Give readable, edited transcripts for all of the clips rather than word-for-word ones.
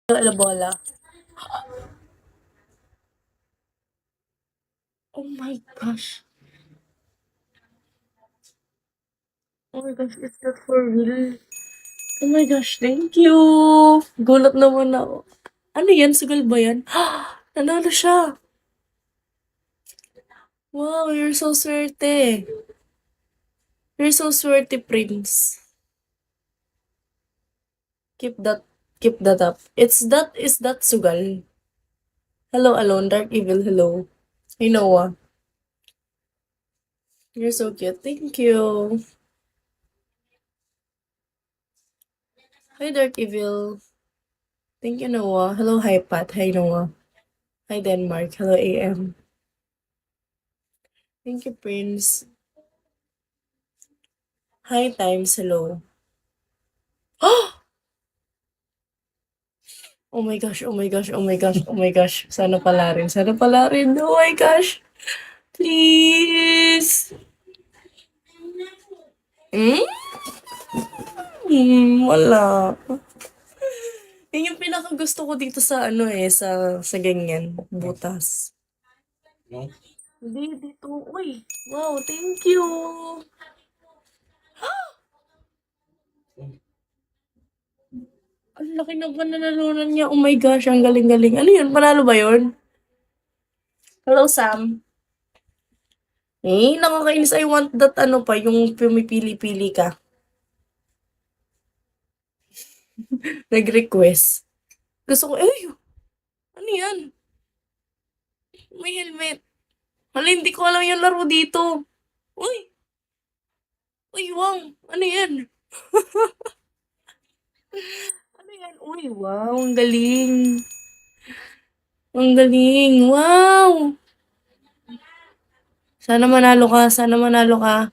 La bola. Oh my gosh. Oh my gosh, is that for real? Oh my gosh, thank you. Gulat naman ako. Ano yan? Sugal ba yan? Nanalo siya. Wow, you're so swerte. You're so swerte, Prince. Keep that, keep that up. Is that sugal? Hello, Alone, Dark Evil, hello. Hey, Noah. You're so cute. Thank you. Hi, Dark Evil. Thank you, Noah. Hello, hi, Pat. Hi, Noah. Hi, Denmark. Hello, AM. Thank you, Prince. Hi, Times. Hello. Oh my gosh, oh my gosh, oh my gosh, oh my gosh. Sana pala rin. Sana pala rin. Oh my gosh. Please. Hmm? Wala. Yun yung pinakagusto ko dito sa ano eh, sa ganyan. Butas. No? Hindi, dito. Uy. Wow, thank you. Ang laki naman na nalunan niya. Oh my gosh, ang galing-galing. Ano yun? Panalo ba yun? Hello, Sam. Eh, nakakainis. I want that ano pa, yung pumipili-pili ka. Nag-request. Gusto ko, eh, ano yan? May helmet. Hala, hindi ko alam yung laro dito. Uy! Uy, wow! Ano yan? Ano yan? Uy, wow! Ang galing! Ang galing! Wow! Sana manalo ka. Sana manalo ka.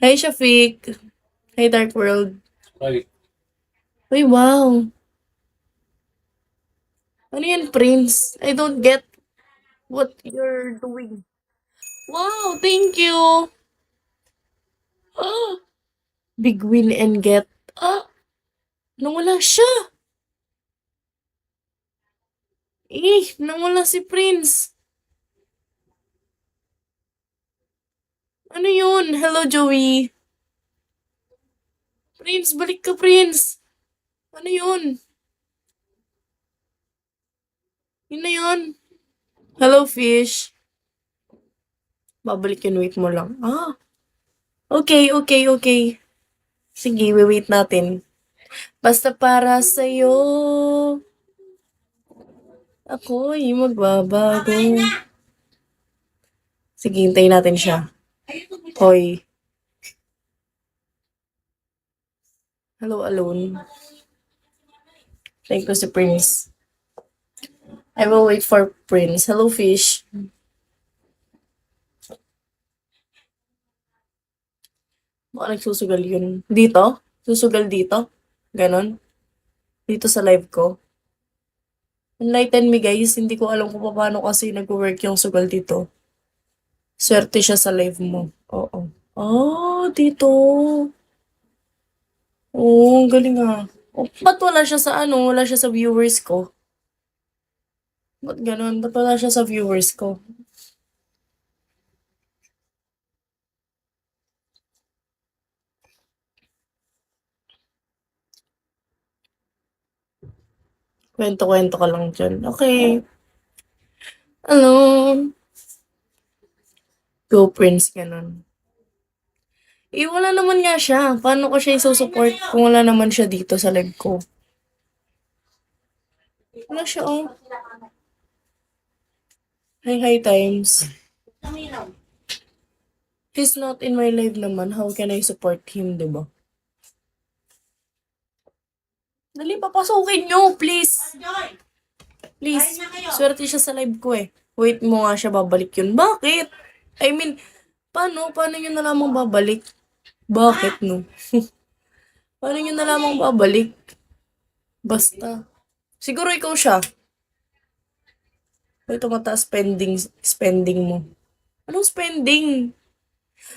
Hi, Shafiq. Hi, Dark World. Right. Uy, wow! Ano yan, Prince? I don't get what you're doing. Wow! Thank you! Ah! Big win and get. Ah! Nawala siya! Nawala si Prince. Ano yun? Hello, Joey. Prince, balik ka, Prince. Ano yun? Yun na yun. Hello, Fish. Babalik yun, wait mo lang. Ah, okay, okay, okay. Sige, wait natin. Basta para sa'yo, ako'y magbabago. Sige, hintayin natin siya. Hoy. Hello, Alone. Thank you si Prince. I will wait for Prince. Hello, Fish. Baka nagsusugal yun. Dito? Susugal dito? Ganon? Dito sa live ko? Enlighten me guys, hindi ko alam kung paano kasi nag-work yung sugal dito. Swerte siya sa live mo. Oo. Ah, dito. Oo, ang galing ah. Oh, ba't wala siya sa ano? Wala siya sa viewers ko? Ba't ganon? Ba't wala siya sa viewers ko? Kwento-kwento ka lang dyan. Okay. Ano? Go Prince, ganon. Eh, wala naman nga siya. Paano ko siya isusupport kung wala naman siya dito sa live ko? Wala siya, oh. Hi, Times. He's not in my live naman. How can I support him, diba? Dali, papasukin nyo, please. Please. Swerte siya sa live ko eh. Wait mo nga siya, babalik yun. Bakit? I mean, paano nyo na lamang babalik? Bakit, no? Paano nyo na lamang babalik? Basta. Siguro ikaw siya. Ay, tumataas spending mo. Anong spending?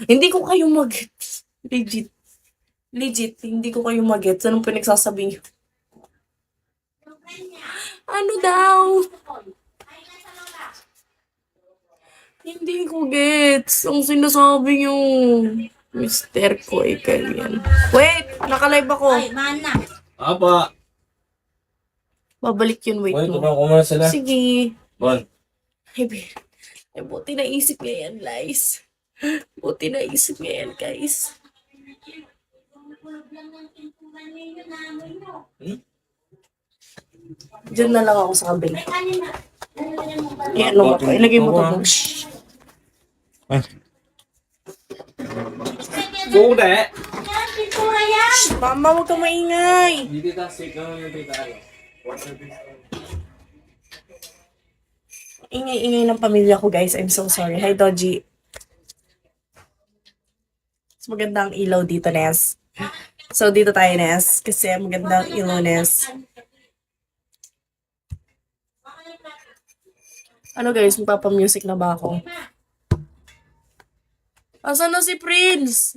Hindi ko kayo mag-gets. Legit. Legit, hindi ko kayo mag-gets. Anong pinagsasabi niyo? Ano daw? Hindi ko gets. Ang sinasabi niyo. Mister ko ay ganyan. Wait! Nakalive ako. Ay, mana. Apa? Babalik yun, wait Uy, mo. tumawa ko muna sila. Sige. Bon. Ay, ay, buti naisip niya yan, guys. Buti naisip niya yan, guys. Diyan na lang ako sa kabila. Ayan, ano ba ito? Ilagay mo ito. Shhh. Sude! Yan, pintura yan. Shhh, mama, huwag kang maingay. Hindi ta sigaw yung tayo. Ingay-ingay ng pamilya ko, guys. I'm so sorry. Hi, Doji. Mas maganda ang ilaw dito, Nes. So, dito tayo, Nes. Kasi maganda ang ilaw, Nes. Ano, guys? Magpapamusic na ba ako? Asan na si Prince?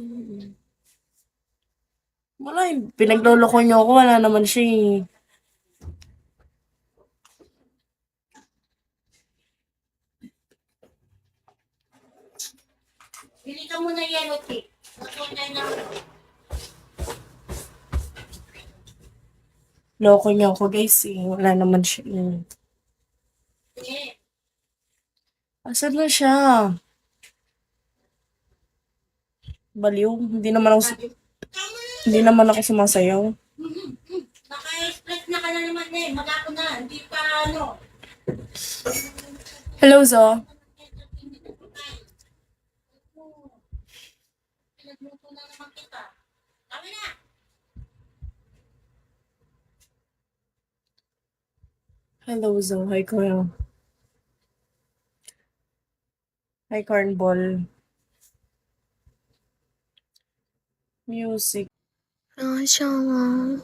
Wala, pinagloloko niyo ako. Wala naman siya eh. Bili ka muna yellow cake. Natunay na. Loko niyo ako, guys eh. Wala naman siya eh. Eh, Asan na siya? Baliw. Hindi naman ako sumasayaw. naka-express na ka na naman eh. Mag-ako na. Hindi pa ano. Hello, Zo. Pinagluto na naman kita. Kami na. Hello, Zo. Hi, Kuya. Hi, Cornball. Music. 啊，像啊，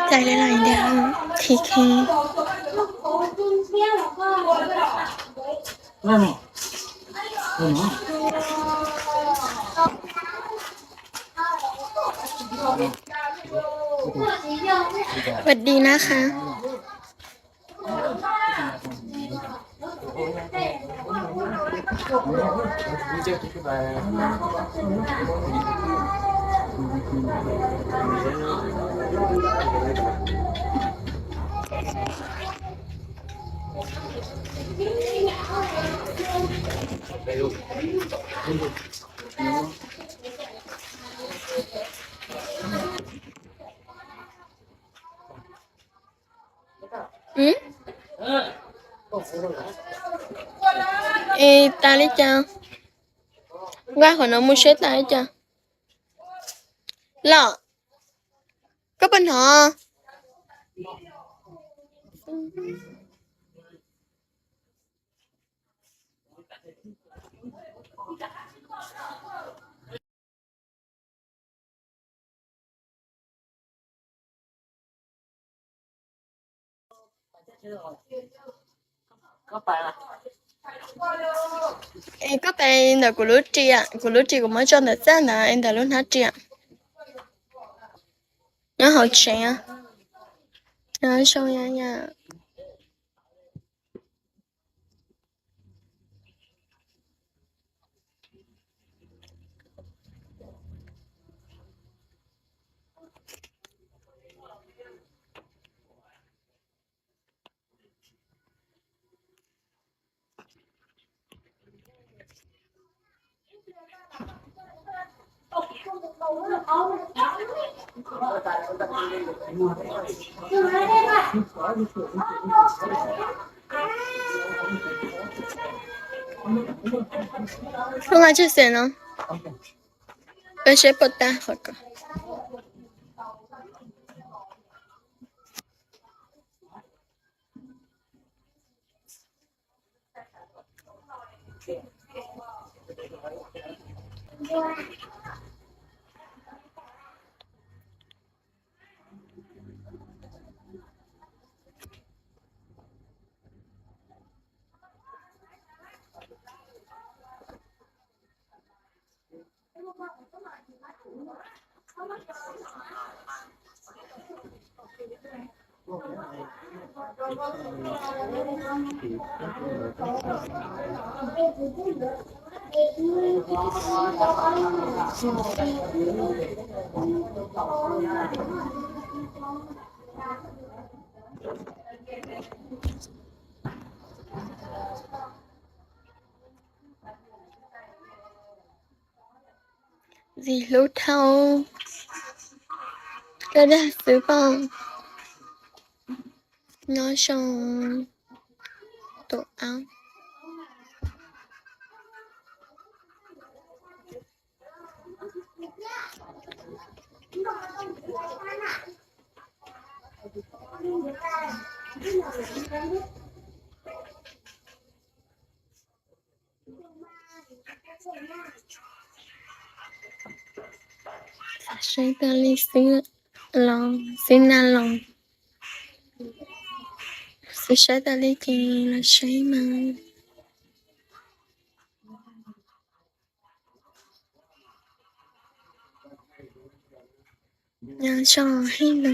再来一点 TK。 สวัสดีนะคะ 嗯？大力酱，我可能没学大力酱。老，个本堂。các bạn là của lúa chị của mấy cho nó ra nè em đã luôn hết chị ạ nó hậu trẻ nó sâu nha nha không ai chia sẻ nó tôi sẽ bật ta khỏi cả gì lú thâu cái đó xử phong nó xong tổ áo sẽ ta đi xin lòng sẽ ta đi thì là sẽ mà nhà cho hay là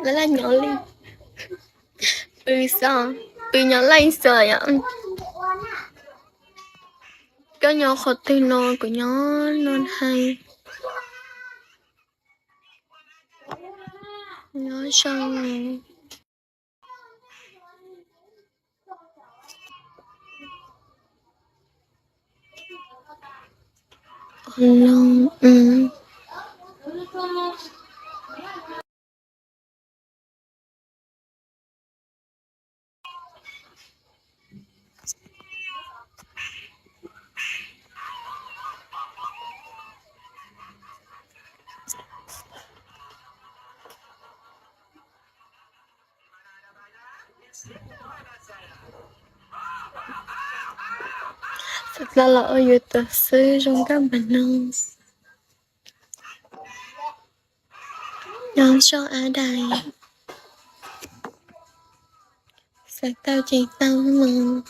đó là nhỏ lên sao nhỏ lên sợ ạ cái nhỏ khó tin nó của nhỏ non hay nhỏ xong lòng thật ra là ở dưới tờ sư trong các bạn nông nhóm cho á đài sẽ tao chỉ tao mà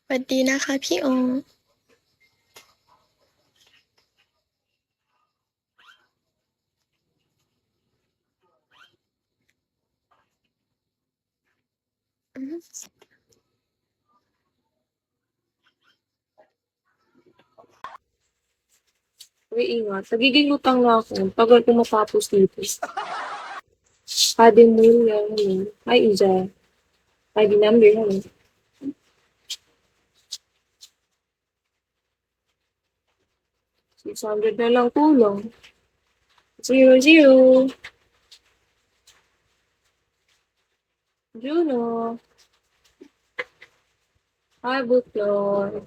สวัสดีนะคะพี่โอUy, ingat. Nagiging lutang na ako. Tagal ko matapos dito. Ade mo yan. Ay, Ija. Ay, di number yan. 600 na lang tulong. 0, 0. Juno. Hi, Butlor.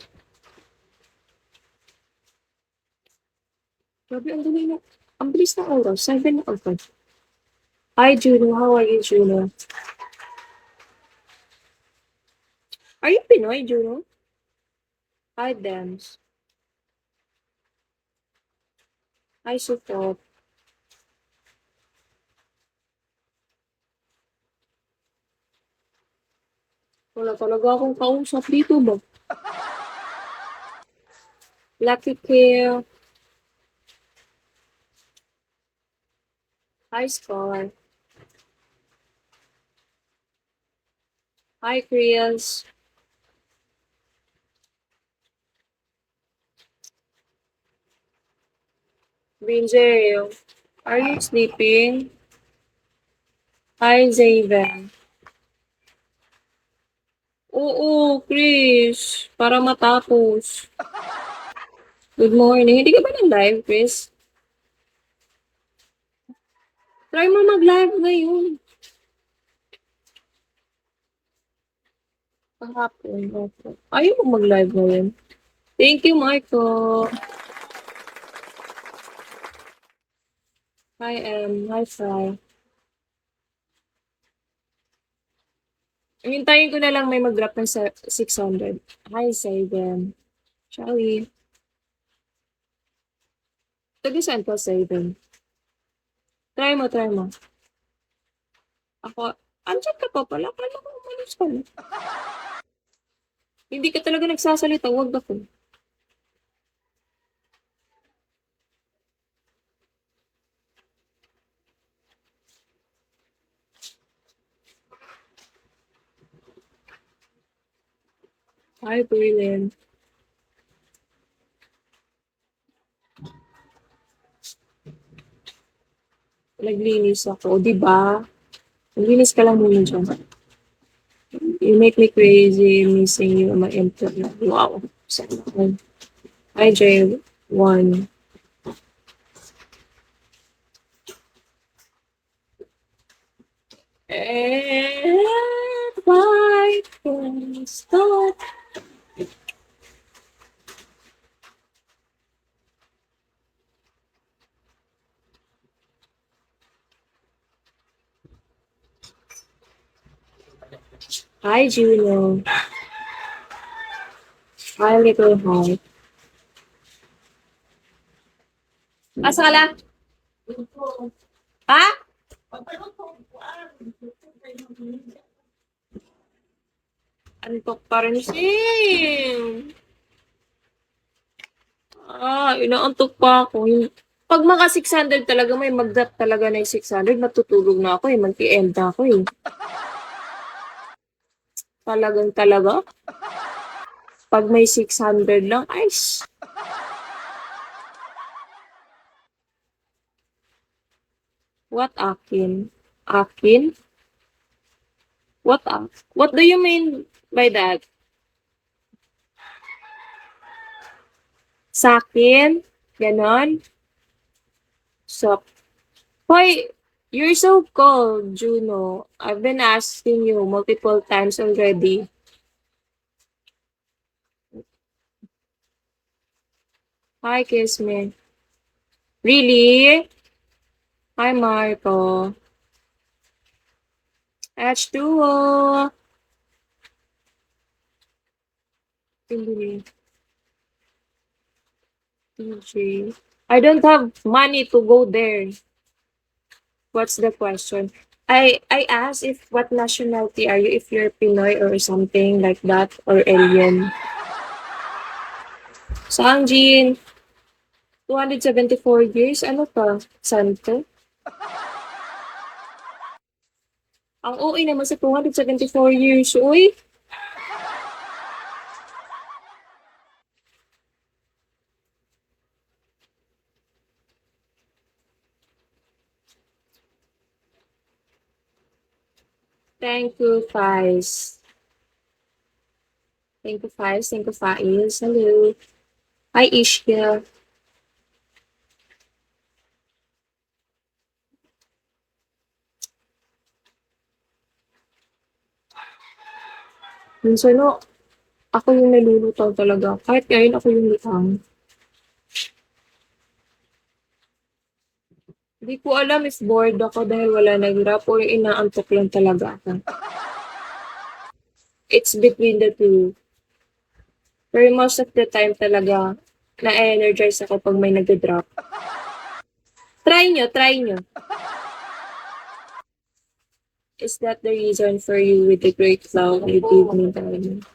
Grabe, ang dali na. Ang bilis ng oras. 7 na agad. Hi, Juno. How are you, Juno? Are you Pinoy, Juno? Hi, Dems. Hi, Support. Wala talaga akong kausap dito ba? Lucky Kill. Hi, Scar. Hi, Chris. Binjay, are you sleeping? Hi, Zaven. Oo, Chris. Para matapos. Good morning. Hindi ka ba nag-live, Chris? Try mo mag-live ngayon. Kahapon. Okay. Ayaw mo mag-live ngayon. Thank you, Marco. Hi, Hi, Fry. Hintayin ko na lang may mag-drop ng 600. Hi, Zaven. Shall we? Taga-saan ka, Zaven? Try mo, try mo. Ako, andyan ka pa pala. Kala ko umalis ka na. Hindi ka talaga nagsasalita. Huwag ako. Hi, Brilliant. Naglinis ako. Di ba? Naglinis ka lang muna dyan. You make me crazy missing you on my internet. Wow. Sana all. Hi, J1. And why can't stop? Hi, Juno. Hi, little heart. Asa ka lang? Ha? Antok pa rin Sim. Inaantok pa ako. Pag mga 600 talaga, may mag-drop talaga na yung 600, matutulog na ako eh. Mag-end na ako eh. Talagang talaga. Pag may 600 lang, ice. What akin? Akin? What do you mean by that? Sakin? Ganon? So, hoy, you're so cold, Juno. I've been asking you multiple times already. Hi, kiss me. Really? Hi, Marco. H2O. Hindi. TJ. I don't have money to go there. What's the question? I asked if what nationality are you, if you're Pinoy or something like that, or alien. Saan, Jean? 274 years? Ano to? Santo? Ang OA naman sa 274 years, uy. Thank you, Faiz. Thank you, Faiz. Thank you, Faiz. Hello. Hi, Ishia. Minsan, no, ako yung nalulutaw talaga. Kahit ngayon ako yung lutang. Hindi ko alam if bored ako dahil wala nag-rap or inaantok lang talaga ako. It's between the two. Pero most of the time talaga, na-energize ako pag may nag-drop. Try nyo, try nyo. Is that the reason for you with the great flow you gave me, darling?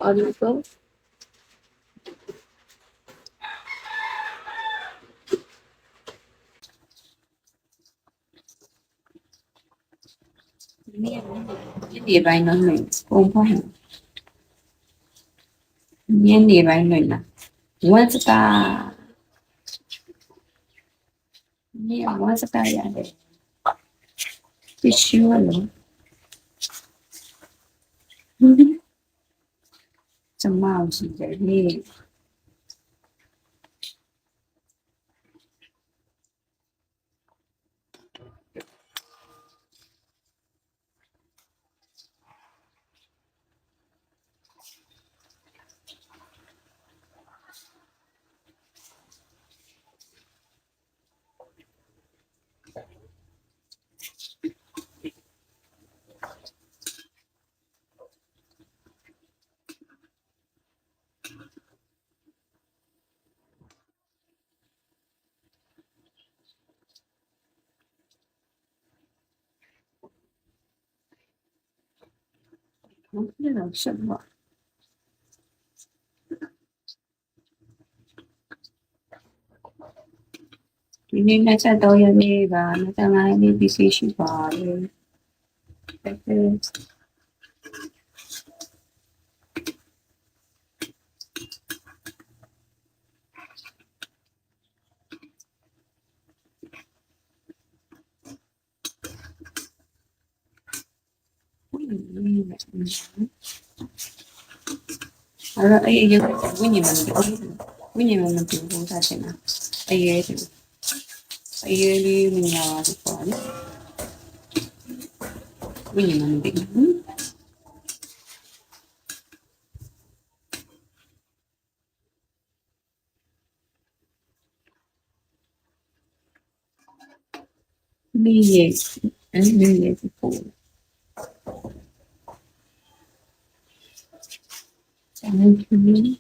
Ano to? Cái gì vậy nó mình ôm quá hả? ညနေပိုင်းလွင်လာဝတ်စတာညဝတ်စတာရတယ်တ िश ူးလို့ကျမရှိတယ်လေ 那种什么？今天那在导演那个，那在哪里必须去吧的？好了，哎呀，为你们评估啥钱呢？哎呀，哎呀，你们家的话呢？为你们评估。你也，你也是不。Thank you.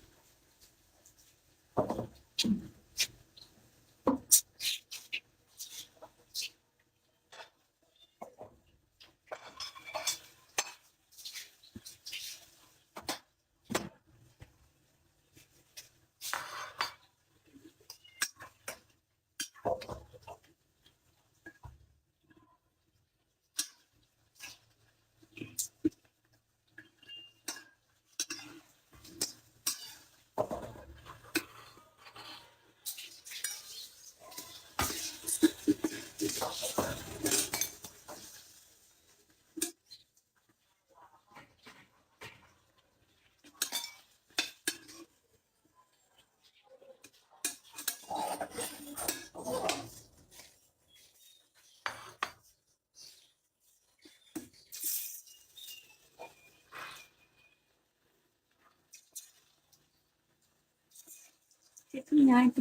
Tonight,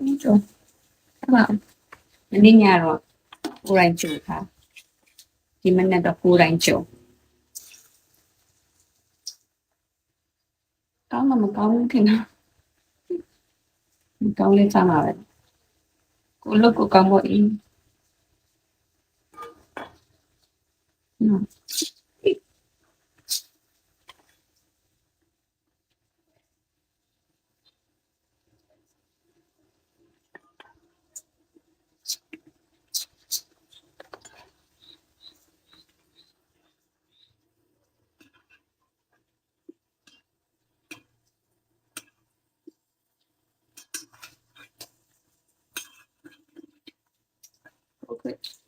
đúng rồi các bạn mình đi nhà rồi cô đánh chủ hả thì mình là đọc cô đánh chủ có mà một con thì nào một con lên sao mà vậy cô lúc của con bội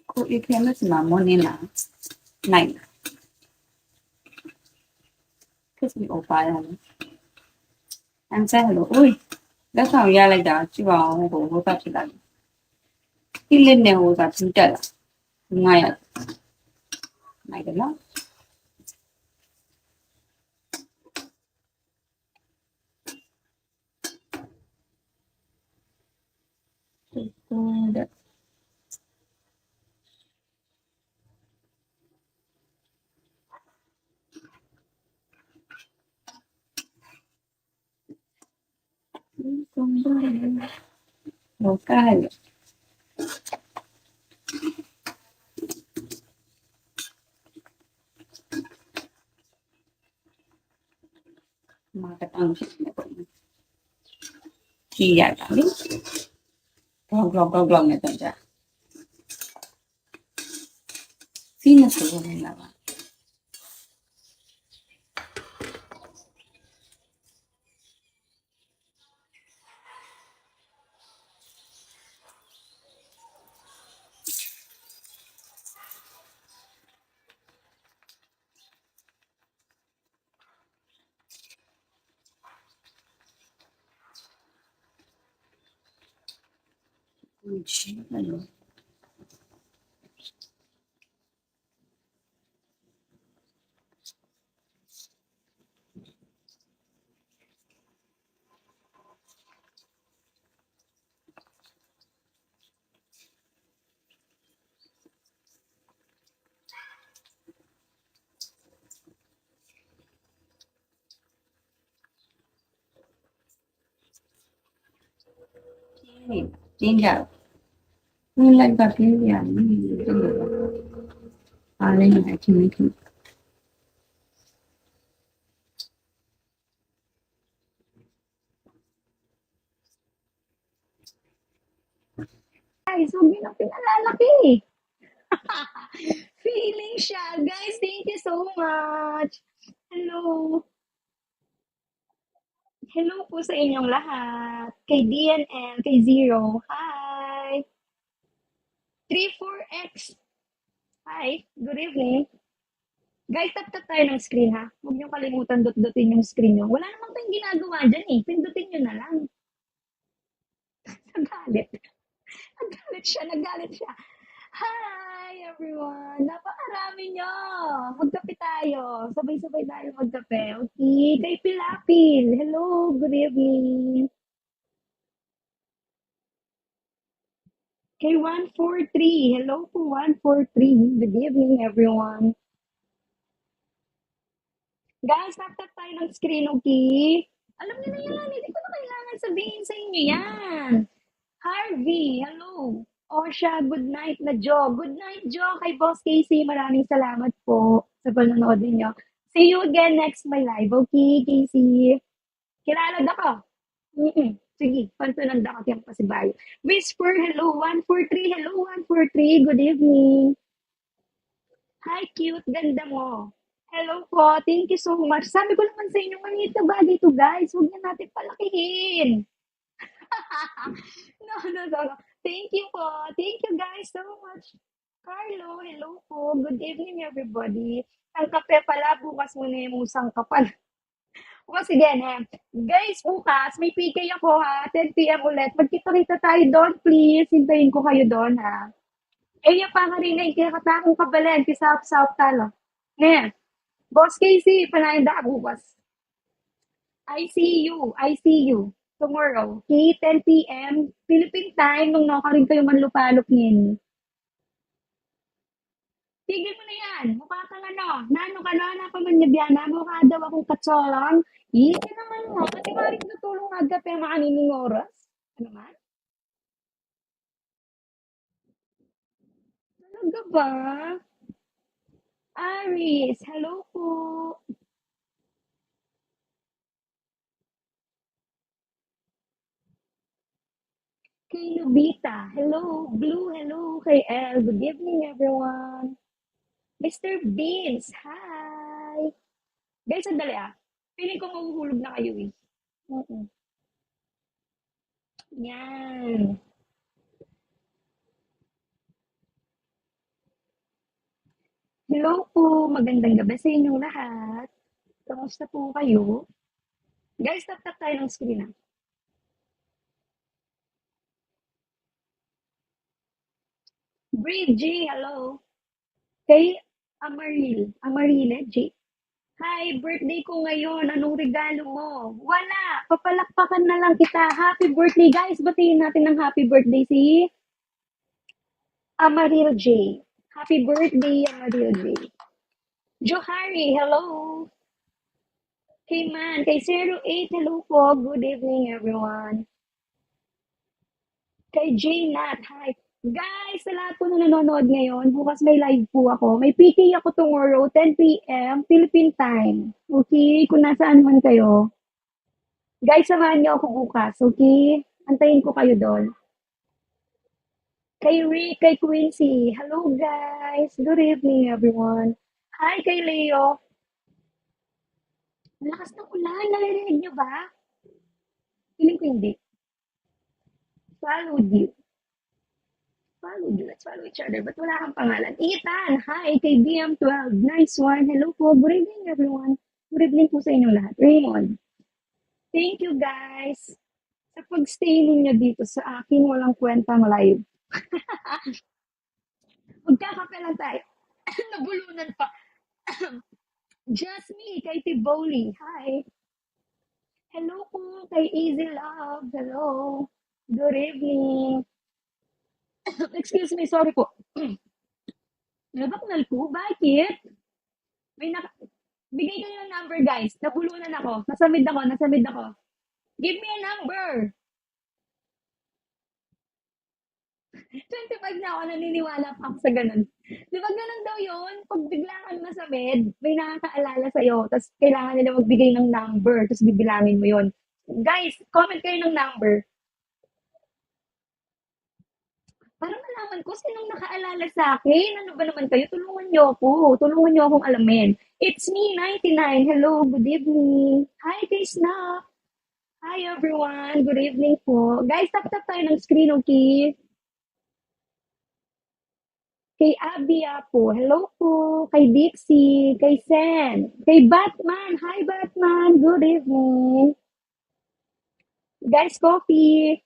cô đi theo nó mà muốn nên là này cái gì ổ phải không em sẽ là ui đã sao ra lại đó chứ vào hồ ta chỉ là cái lên này hồ ta chính trở là ngay ở này cái đó được một cái mà cái tăng thì giải cả biết glòng này tận ra khi siguro naman. Ano? Tinggal. Mulai pakai yang ini. Paling macam-macam. Guys, huwag niyo nang pinalalaki. Feeling siya. Guys, thank you so much. Hello. Hello po sa inyong lahat. Kay DNL, kay Zero. Hi. 34X. Hi. Good evening. Guys, tap-tap tayo ng screen ha. Huwag niyo kalimutan dot-dotin yung screen niyo. Wala namang tayong ginagawa dyan eh. Pindutin niyo na lang. Nagalit. Nagalit siya. Hi, everyone! Napakarami nyo! Magkape tayo. Sabay-sabay tayo magkape. Okay, kay Pilapil. Hello, good evening. Kay 143. Hello po, 143. Good evening, everyone. Guys, tap-tap tayo ng screen, okay? Alam niyo na yan. Hindi ko na kailangan sabihin sa inyo yan. Harvey, hello. Osha, good night na Jo. Good night, Jo. Kay Boss Casey, maraming salamat po sa panonood niyo. See you again next my live. Okay, Casey? Kilala ako. Sige, pantunan ako yung pasibayo. Whisper, hello, 143. Hello, 143. Good evening. Hi, cute. Ganda mo. Hello po. Thank you so much. Sabi ko naman sa inyo, maliit na bagay to, guys. Huwag na natin palakihin. No. Thank you po. Thank you guys so much. Carlo, hello po. Good evening everybody. Ang kape pala, bukas muna yung musang kapal. Bukas again ha. Guys, bukas may PK ako ha. 10 p.m. ulit. Magkita-kita tayo doon, please. Hintayin ko kayo doon ha. Yung pangarinay, kaya katakong kabalen, kisap-sap talo. Ngayon, Boss Casey, panayin da bukas. I see you. Tomorrow, okay, 10 p.m. Philippine time, nung nakarin kayo manlupalop niyan. Tigil mo na yan. Mukha kang ano. Nano ka na, napamanyabyana. Mukha daw akong katsolang. Hindi naman mo. Pati maring tutulong agad pa yung makanining oras. Ano man? Talaga ba? Aris, hello po. Kay Lubita, hello. Blue, hello. Kay El, good evening everyone. Mr. Beans, hi. Guys, sandali ah. Feeling ko mahuhulog na kayo eh. Yan. Hello po, magandang gabi sa inyong lahat. Kamusta po kayo? Guys, tap-tap tayo ng screen ah. Brave G, hello. Kay Amarile G. Hi, birthday ko ngayon. Anong regalo mo? Wala. Papalakpakan na lang kita. Happy birthday, guys. Batiin natin ng happy birthday si Amarile J. Happy birthday, Amarile J. Johari, hello. Kay Man, kay 08, hello po. Good evening, everyone. Kay J Nat, hi. Guys, sa lahat po na nanonood ngayon, bukas may live po ako. May PK ako tomorrow, 10 p.m. Philippine time. Okay? Kung nasaan man kayo. Guys, samahan niyo ako bukas. Okay? Antayin ko kayo doon. Kay Rick, kay Quincy. Hello guys. Good evening everyone. Hi kay Leo. Ang lakas ng ulan. Naririnig niyo ba? Feeling ko hindi. Followed you. Followed you. Let's follow each other. Ba't wala kang pangalan? Ethan. Hi kay BM12. Nice one. Hello po. Good evening everyone. Good evening po sa inyong lahat. Raymond. Thank you guys. Sa pag-stay ninyo dito sa akin walang kwentang live. Magkakape lang tayo. Nabulunan pa. Just me, kay Tiboli. Hi. Hello po kay Easy Love. Hello. Good evening. Excuse me, sorry po. Nabaknal po? Bakit? May naka... Bigay kayo ng number, guys. Nabulunan ako. Nasamid ako. Give me a number. 25 na ako, naniniwala pa ako sa ganun. Di ba ganun daw yun? Pag bigla kang masamid, may nakakaalala sa'yo, tapos kailangan nila magbigay ng number, tapos bibilangin mo yun. Guys, comment kayo ng number. Para malaman ko sinong nakaalala sa akin. Ano ba naman kayo? Tulungan niyo ako. Tulungan niyo akong alamin. It's me, 99. Hello, good evening. Hi, kay Snap. Hi, everyone. Good evening po. Guys, tap-tap tayo ng screen, okay? Kay Abia po. Hello po. Kay Dixie. Kay Sen. Kay Batman. Hi, Batman. Good evening. Guys, coffee.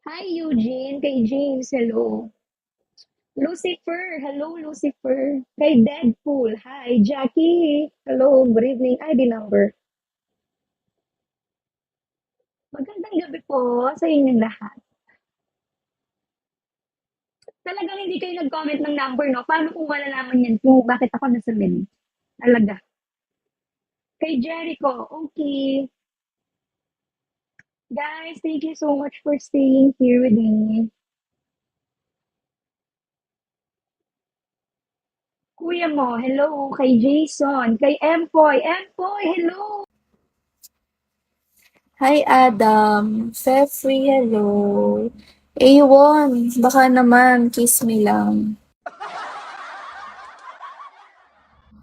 Hi, Eugene. Kay James. Hello. Lucifer. Hello, Lucifer. Kay Deadpool. Hi, Jackie. Hello. Good evening. ID number. Magandang gabi po sa inyong lahat. Talagang hindi kayo nag-comment ng number, no? Paano kung malalaman yan kung bakit ako nasa menu? Talaga. Kay Jericho, okay. Guys, thank you so much for staying here with me. Kuya mo, hello. Kay Jason, kay Empoy. Empoy, hello. Hi, Adam. Fefree, hello. A1, baka naman, kiss me lang.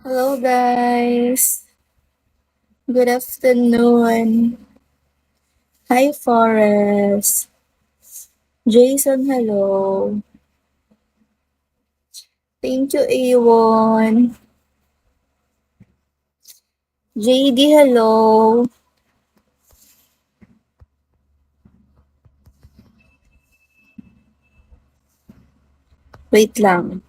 Hello, guys. Good afternoon. Hi, Forest. Jason, hello. Thank you, A1. JD, hello. Wait lang.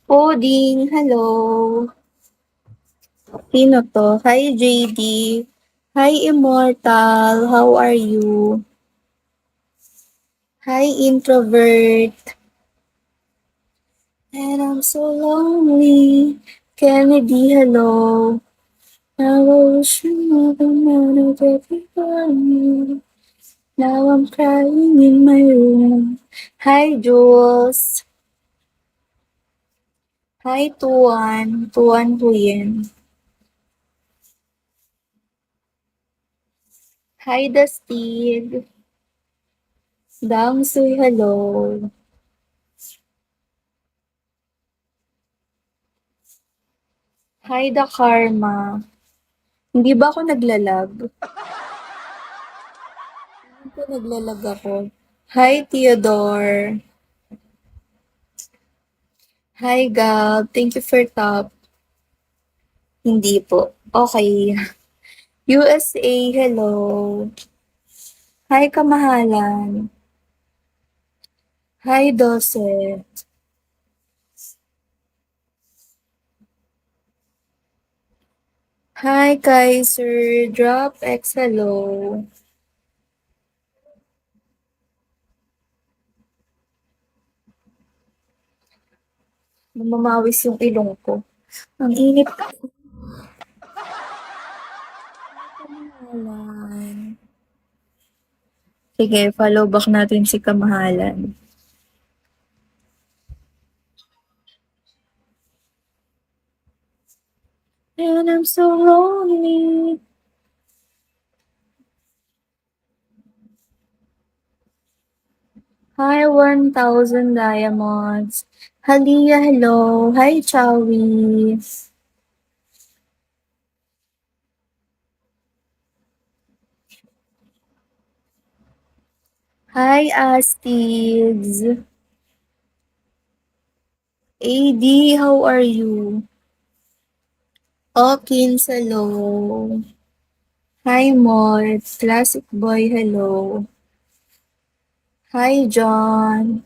Poding, hello. Sino to? Hi, JD. Hi, Immortal. How are you? Hi, Introvert. And I'm so lonely. Kennedy, hello. I wish you never wanted everyone knew. Now I'm crying in my room. Hi, Jules. Hi, Tuan. Tuan po yan. Hi, Dustin. Damsoy, hello. Hi, The Karma. Hindi ba ako naglalag? Hindi ko naglalag ako. Hi, Theodore. Hi, Gab. Thank you for top. Hindi po. Okay. USA, hello. Hi, Kamahalan. Hi, Dose. Hi, Kaiser. Drop X, hello. Mamawis yung ilong ko. Ang init. Kamahalan. Sige, follow back natin si Kamahalan. And I'm so lonely. Hi, 1,000 diamonds. Halia, hello. Hi, Chowie. Hi, Astigs. AD, how are you? Okins, hello. Hi, Mort. Classic boy, hello. Hi, John.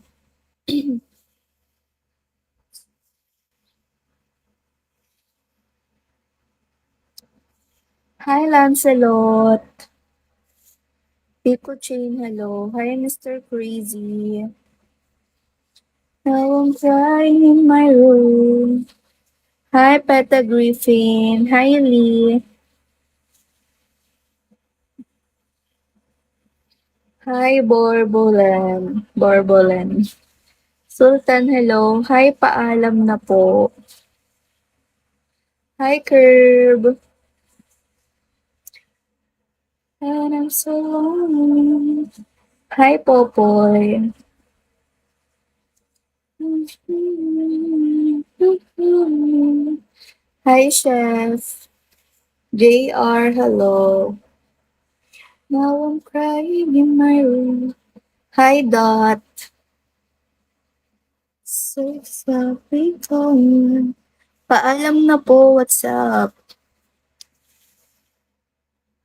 Hi, Lancelot. Pico Chain, hello. Hi, Mr. Crazy. Now I'm crying in my room. Hi, Peta Griffin. Hi, Lee. Hi, Borbolen. Borbolen. Sultan, hello. Hi, paalam na po. Hi, Curb. And I'm so lonely. Hi, Popoy. Hi, Chef. JR, hello. Now I'm crying in my room. Hi, Dot. So sorry, calling. Paalam na po, what's up?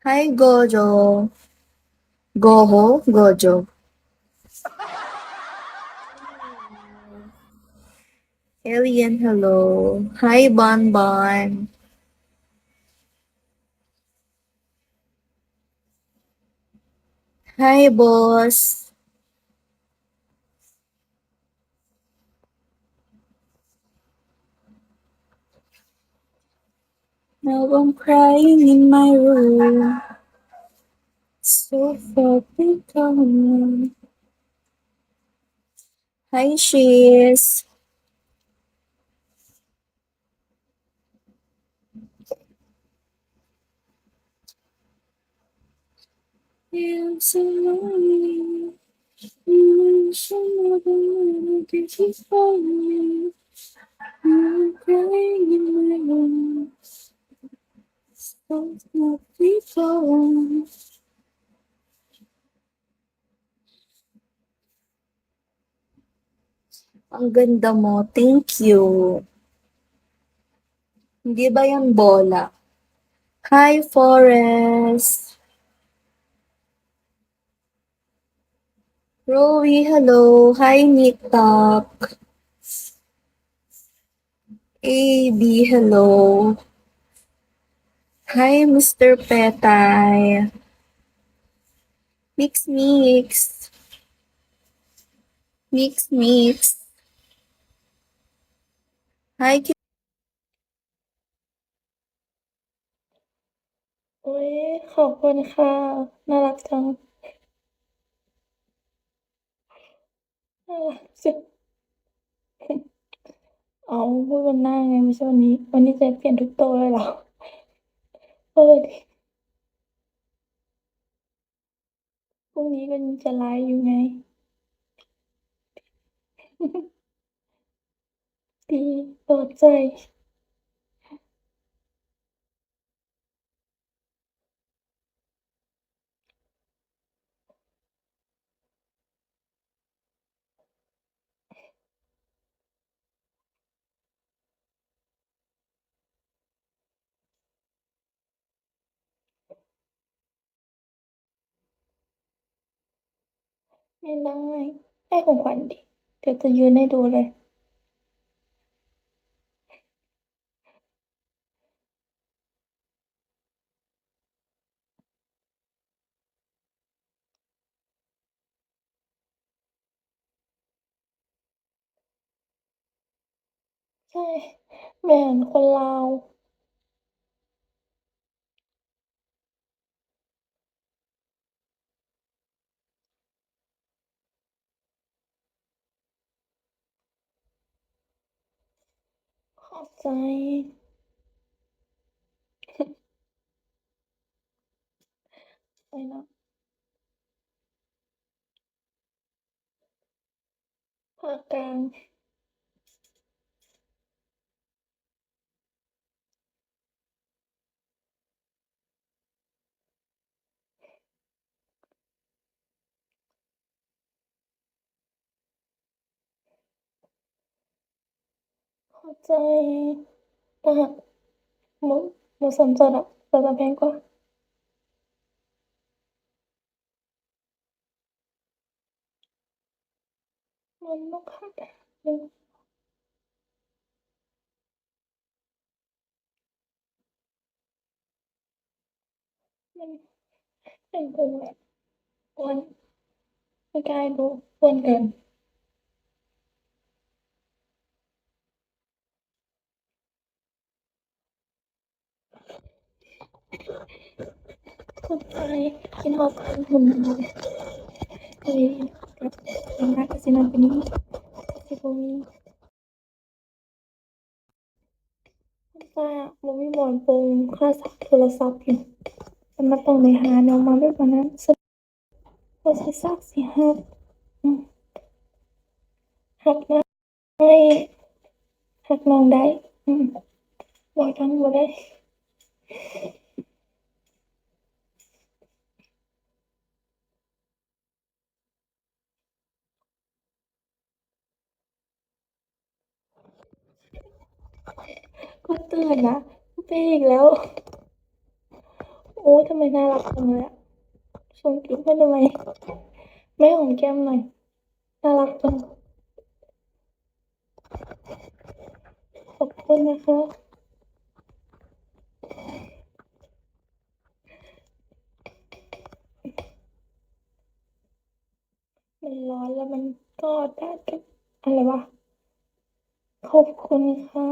Hi, Gojo. Goho? Gojo. Alien, hello. Hi, Bon Bon. Hi, boss. Now I'm crying in my room. So fucking calling. Hi, Shiz. I'm so lonely. I'm so lonely. Can't you find me? I'm crying in my room. So fucking calling. Ang ganda mo. Thank you. Hindi ba yan bola? Hi, Forest. Rowie, hello. Hi, Nick Talk. AB, hello. Hi, Mr. Petay. Mix, mix. Mix, mix. Hi,โอ้ยขอบคุณค่ะน่ารักจังน่ารักจังเอาพูดวันหน้าไงไม่ใช่วันนี้วันนี้จะเปลี่ยนทุกตัวเลยเหรอเออดิพรุ่งนี้ก็ยังจะไลฟ์อยู่ไงดีต่อใจไม่ได้ให้ของขวัญดิเดี๋ยวจะยืนให้ดูเลยใช่แหวนคนลาวขอบใจ Okay na. Hanggangเข้าใจแต่หนูหนูสนใจอะแต่จะแพงกว่ามันต้องขายมันเป็นกลุ่มแบบอ้วนไม่กล้าดูอ้วนเกินคนไทยกินฮอตหุ่นดีเลยกับทำงานคาสิโนเป็นนี้สิบมีคนไทยอะมันมีหมอนปรุงค่าสักโทรศัพท์อยู่แต่มาต้องไปหาแนวมาด้วยกว่านั้นสุดก็สิซักสิฮักอืมฮักได้ฮักน้องได้อืมบอกทั้งบ่ได้ก็เตือนนะไปอีกแล้วโอ้ทำไมน่ารักจังเลยอะส่งกิ๊บให้ทำไมไม่หอมแก้มหน่อยน่ารักจังขอบคุณนะคะมันร้อนแล้วมันก็ได้กับอะไรวะขอบคุณค่ะ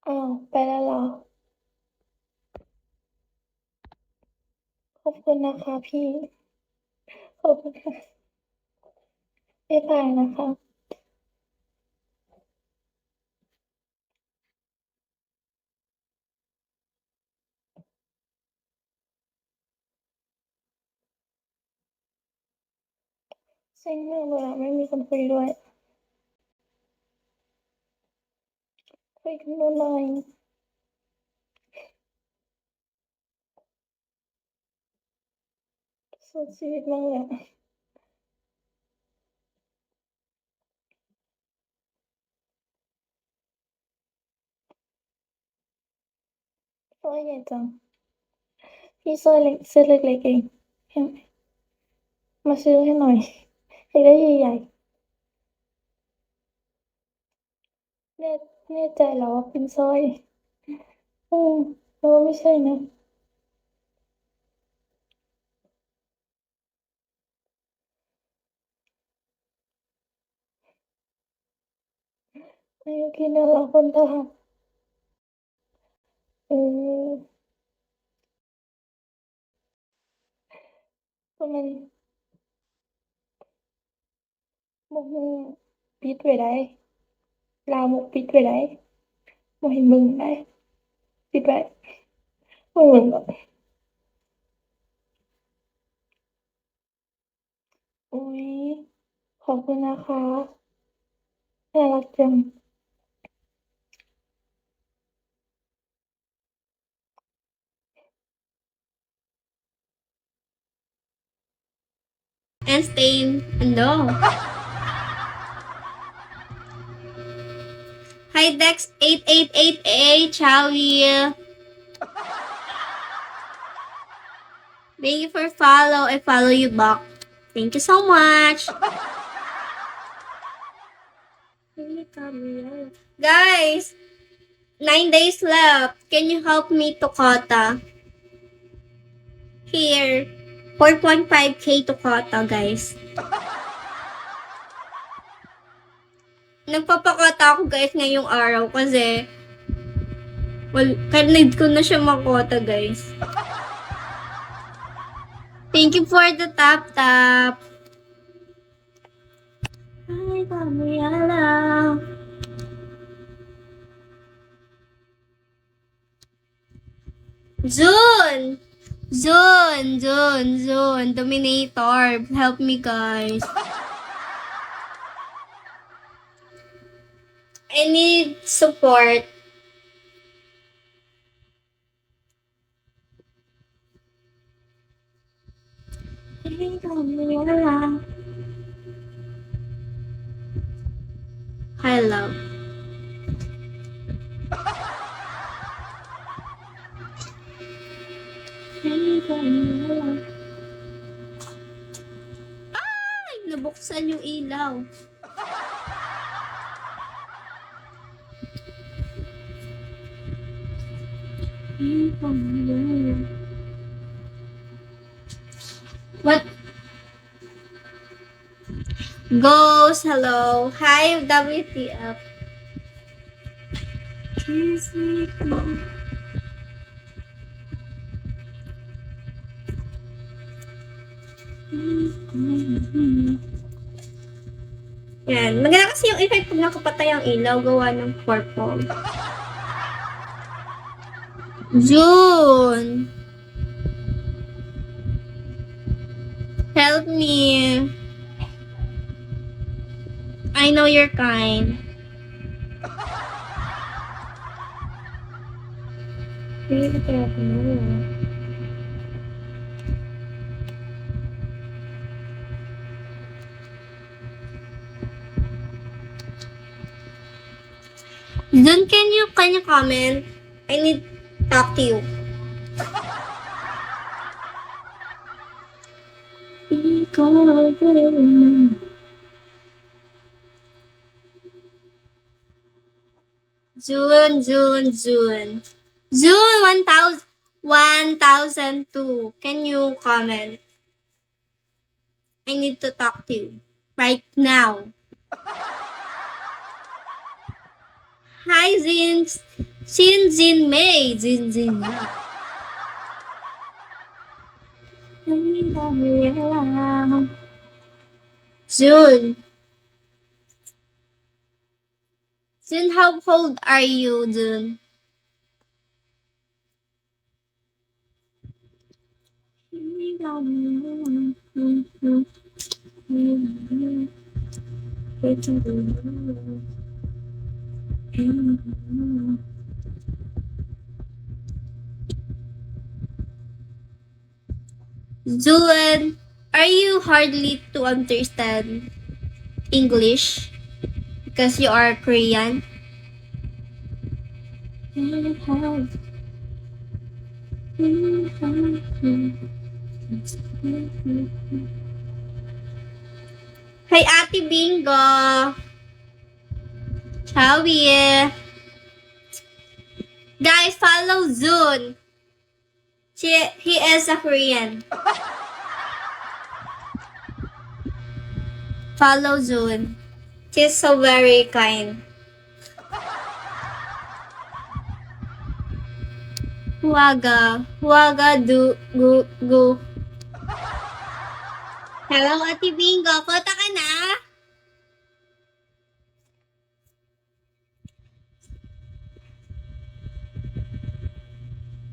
อ้าวไปแล้วเหรอขอบคุณนะคะพี่ขอบคุณค่ะบ๊ายบายนะคะเซ็งมากเลยอะไม่มีคนคุยด้วยคุยกันนู่นหน่อยสุดชีวิตมากเลยอะสร้อยใหญ่จังพี่สร้อยเล็กเส้นเล็กๆเองเห็นไหมมาซื้อให้หน่อยให้ได้ใหญ่ๆแน่ใจเหรอว่าเป็นสร้อยอืมแล้วาไม่ใช่นะไม่โอเคนะเราคนทหารอืมประมาณบ่ฮู้ปิดไว้ได้ลามกปิดไว้ได้บ่ให้มึงได้ปิดไว้บ่มึงหรอกอุ๊ยขอบคุณนะคะน่ารักจัง Einstein, hello. Hi Dex 8888, Chowie. Thank you for follow. I follow you back. Thank you so much. Guys, 9 days left. Can you help me to quota? Here, 4.5k to quota, guys. Nagpapakota ako guys ngayong araw kasi need ko na siya makota guys. Thank you for the tap. Ay, Gabriela. June! June! Dominator. Help me, guys. I need support. Hi, love. Ay! Nabuksan yung ilaw. What? Ghost, hello. Hi, WTF. Yan. Maganda kasi yung effect pag nakapatay ang ilaw, gawa ng purple. June! Help me. I know you're kind. June, can you comment? I need to talk to you. June. June 1002. Can you comment? I need to talk to you right now. Hi, Jin May. June. June, how old are you, June? June, are you hardly to understand English because you are Korean? Hey, Ate Bingo. Chowie. Guys, follow June. He is a Korean. Follow June. She's so very kind. Huwaga go. Hello, Ate Bingo. Kota ka na?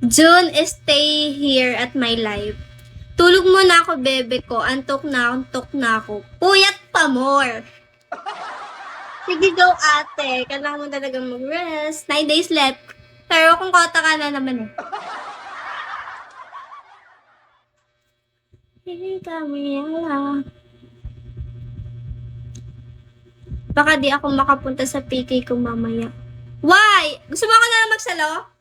June, stay here at my life. Tulog mo na ako, bebe ko. Antok na ako. Puyat pa more. Sige, go, ate. Kailangan mo talaga mag-rest. 9 days left. Pero kung kota ka na naman eh. Baka di ako makapunta sa PK ko mamaya. Why? Gusto mo ako na lang magsalo?